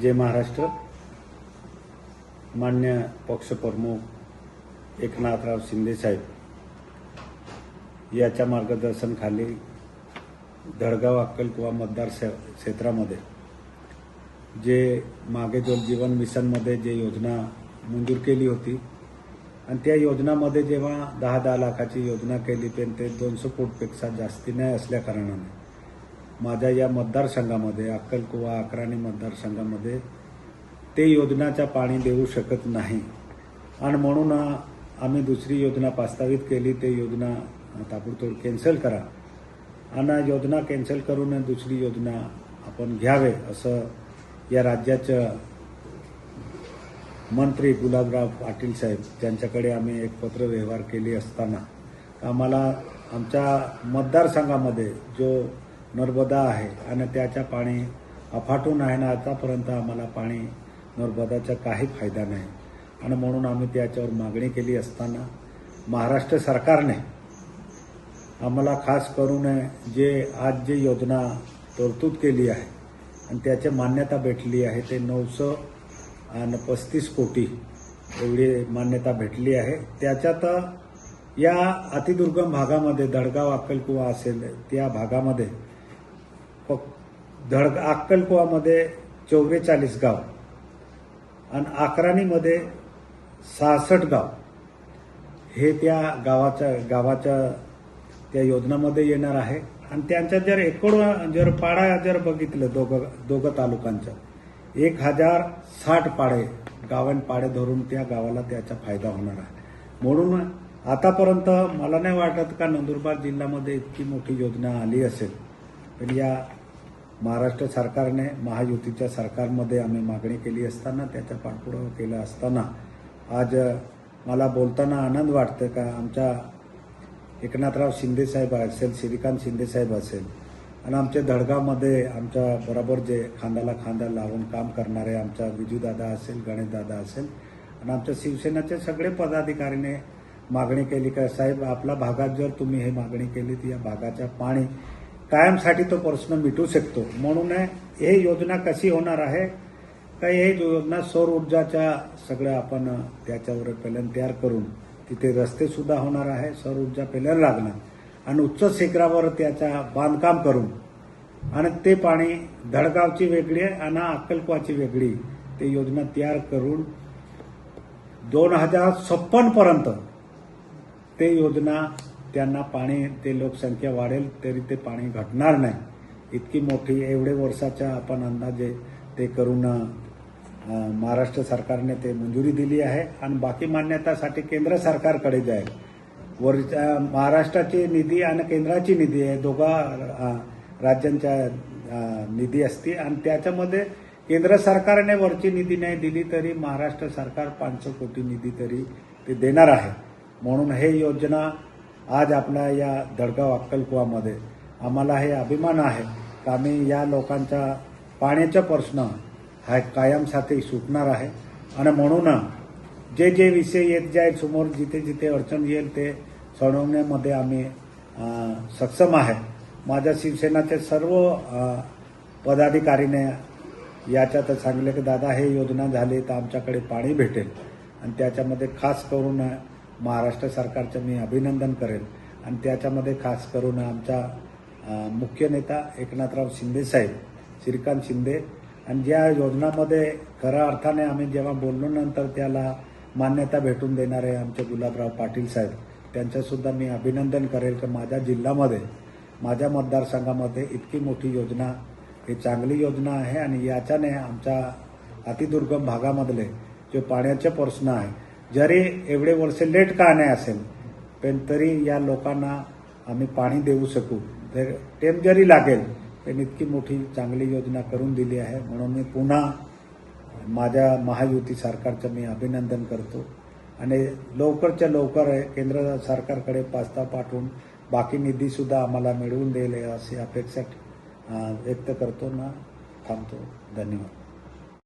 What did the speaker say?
जय महाराष्ट्र। मान्य पक्षप्रमुख एकनाथराव शिंदे साहेब याच्या मार्गदर्शनाखाली धडगाव अक्कलकुवा मतदार क्षेत्रामध्ये जे मागे जल जीवन मिशनमध्ये जे योजना मंजूर केली होती आणि त्या योजनामध्ये जेव्हा 10 लाखाची योजना केली पण ते 200 कोटीपेक्षा जास्ती नाही असल्या कारणाने माझ्या या मतदारसंघामध्ये अक्कलकुवा अक्राणी मतदारसंघामध्ये ते योजनाचा पाणी देऊ शकत नाही आणि म्हणून आम्ही दुसरी योजना प्रस्तावित केली। ते योजना ताबडतोब कॅन्सल करा आणि योजना कॅन्सल करून दुसरी योजना आपण घ्यावे असं या राज्याचे मंत्री गुलाबराव पाटील साहेब त्यांच्याकडे आम्ही एक पत्र व्यवहार केली असताना आम्हाला आमच्या मतदारसंघामध्ये जो नर्मदा आहे आणि त्याचा पाणी अफाटून आहे ना आतापर्यंत आम्हाला पाणी नर्मदाचा काही फायदा नाही आणि म्हणून आम्ही त्याच्यावर मागणी केली असताना महाराष्ट्र सरकारने आम्हाला खास करून आज जे योजना तरतूद केली आहे आणि त्याची मान्यता भेटली आहे ते 935 कोटी एवढी मान्यता भेटली आहे। त्याच्यात या अतिदुर्गम भागामध्ये धडगाव अक्कलकुवा असेल त्या भागामध्ये अक्कलकुवामध्ये 44 गाव आणि अक्राणीमध्ये 66 गाव हे त्या गावाच्या त्या योजनामध्ये येणार आहे आणि त्यांच्या जर एकूण पाडा जर बघितलं दोघं तालुकांच्या 1060 पाडे गावां पाडे धरून त्या गावाला त्याचा फायदा होणार आहे। म्हणून आतापर्यंत मला नाही वाटत का नंदुरबार जिल्ह्यामध्ये इतकी मोठी योजना आली असेल पण या महाराष्ट्र सरकारने महायुतीच्या सरकारमध्ये आम्ही मागणी केली असताना त्याचा पाठपुरावा केला असताना आज मला बोलताना आनंद वाटतो का आमच्या एकनाथराव शिंदे साहेब असेल श्रीकांत शिंदे साहेब असेल आणि आमच्या धडगावमध्ये आमच्या बरोबर जे खांद्याला खांदा लावून काम करणारे आमचा विजूदादा असेल गणेशदादा असेल आणि आमच्या शिवसेनेचे सगळे पदाधिकारीने मागणी केली का साहेब आपल्या भागात जर तुम्ही हे मागणी केली तर या भागाच्या पाणी कायमसाठी तो प्रश्न मिटू शकतो। म्हणून हे योजना कशी होणार आहे का हे योजना सौर ऊर्जाच्या सगळं आपण त्याच्यावर पहिल्यांदा तयार करून तिथे रस्ते सुद्धा होणार आहे, सौर ऊर्जा पहिल्यांदा लागणार आणि उच्च शिखरावर त्याचा बांधकाम करून आणि ते पाणी धडगावची वेगळी आणि अक्कलकुवाची वेगळी ते योजना तयार करून 2056 पर्यंत ते योजना त्यांना पाणी ते लोकसंख्या वाढेल तरी ते पाणी घटणार नाही इतकी मोठी एवढे वर्षाच्या आपण अंदाजे ते करून महाराष्ट्र सरकारने ते मंजुरी दिली आहे आणि बाकी मान्यतासाठी केंद्र सरकारकडे जाईल। महाराष्ट्राची निधी आणि केंद्राची निधी आहे दोघा राज्यांच्या निधी असते आणि त्याच्यामध्ये केंद्र सरकारने वरची निधी नाही दिली तरी महाराष्ट्र सरकार 500 कोटी निधी तरी ते देणार आहे। म्हणून हे योजना आज आपल्या या धडगाव अक्कलकुवामध्ये आम्हाला हे अभिमान आहे की आम्ही या लोकांचा पाण्याचा प्रश्न हा कायमसाठी सुटणार आहे आणि म्हणून जे विषय येत जाईल समोर जिथे जिथे अडचण येईल ते सोडवण्यामध्ये आम्ही सक्षम आहे। माझ्या शिवसेनाचे सर्व पदाधिकारीने याच्यात सांगितले की दादा हे योजना झाली तर आमच्याकडे पाणी भेटेल आणि त्याच्यामध्ये खास करून महाराष्ट्र सरकारचं मी अभिनंदन करेल आणि त्याच्यामध्ये खास करून आमचा मुख्य नेता एकनाथराव शिंदे साहेब श्रीकांत शिंदे आणि ज्या योजनामध्ये खऱ्या अर्थाने आम्ही जेव्हा बोललो नंतर त्याला मान्यता भेटून देणारे आमचे गुलाबराव पाटील साहेब त्यांचंसुद्धा मी अभिनंदन करेल की माझ्या जिल्ह्यामध्ये माझ्या मतदारसंघामध्ये इतकी मोठी योजना ही चांगली योजना आहे आणि याच्याने आमच्या अतिदुर्गम भागामधले जो पाण्याचे प्रश्न आहे जरी एवढे वर्ष लेट का नाही असेल पण तरी या लोकांना आम्ही पाणी देऊ शकू तर टेम जरी लागेल पण इतकी मोठी चांगली योजना करून दिली आहे। म्हणून मी पुन्हा माझ्या महायुती सरकारचं मी अभिनंदन करतो आणि लवकरच्या लवकर केंद्र सरकारकडे प्रस्ताव पाठवून बाकी निधीसुद्धा आम्हाला मिळवून देईल अशी अपेक्षा व्यक्त करतो ना थांबतो। धन्यवाद।